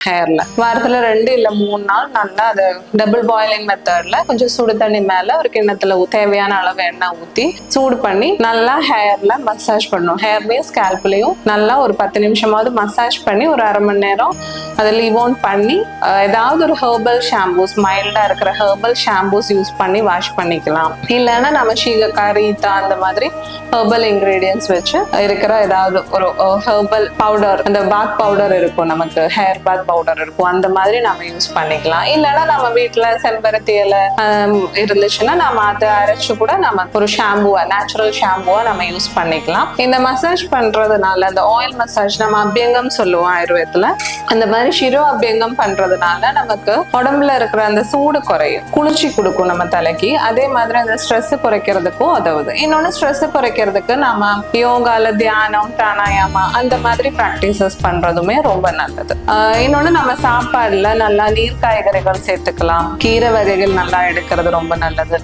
ஹேர்ல வாரத்துல 2 இல்ல 3 நாள் நல்லா அதை டபுள் பாயிலிங் மெத்தட்ல கொஞ்சம் சுடு தண்ணி மேல ஒரு கிண்ணத்துல தேவையான அளவு எண்ணெய் ஊத்தி சூடு பண்ணி நல்லா ஹேர்ல மசாஜ் பண்ணும். ஹேர்லயும் ஸ்கேல்ப்லயும் நல்லா ஒரு 10 நிமிஷமாவது மசாஜ் பண்ணி ஒரு அரை மணி நேரம் அதை லீவ் ஆன் பண்ணி ஏதாவது ஒரு ஹெர்பல் ஷாம்பூஸ் மைல்டா இருக்கிற ஹெர்பல் ஷாம்பூஸ் யூஸ் பண்ணி வாஷ் பண்ணிக்கலாம். இல்லைன்னா நம்ம சீகக்காய் ரீத்தா அந்த மாதிரி ஹெர்பல் இன்கிரீடியன்ஸ் வச்சு இருக்கிற ஏதாவது ஒரு ஹெர்பல் பவுடர், அந்த பாத் பவுடர் இருக்கும், நமக்கு ஹேர் பாத் பவுடர் இருக்கும், அந்த மாதிரி நம்ம யூஸ் பண்ணிக்கலாம். இல்லைன்னா நம்ம வீட்டுல செம்பருத்தி இலை இருந்துச்சுன்னா நம்ம அதை அரைச்சு கூட நம்ம ஒரு ஷாம்புவா, நேச்சுரல் ஷாம்புவா நம்ம யூஸ் பண்ணிக்கலாம். இந்த மசாஜ் பண்றதுனால, அந்த ஆயில் மசாஜ் நம்ம அபியங்கம் சொல்லுவோம் ஆயுர்வேதத்துல, அந்த மாதிரி சிரோ அபியங்கம் பண்றதுனால நமக்கு உடம்புல இருக்கிற அந்த சூடு குறையும், குளிர்ச்சி கொடுக்கும் நம்ம தலைக்கு. அதே மாதிரி அந்த ஸ்ட்ரெஸ் குறைக்கிறதுக்கும் உதவுது. இன்னொன்னு ஸ்ட்ரெஸ் குறைக்கிறதுக்கு நம்ம யோகால தியானம், பிராணாயாமா அந்த மாதிரி பிராக்டிசஸ் பண்றதுமே ரொம்ப நல்லது. இன்னொன்னு நம்ம சாப்பாடுல நல்லா நீர் காய்கறிகள் சேர்த்துக்கலாம், கீரை வகைகள் நல்லா எடுக்கிறது ரொம்ப நல்லது.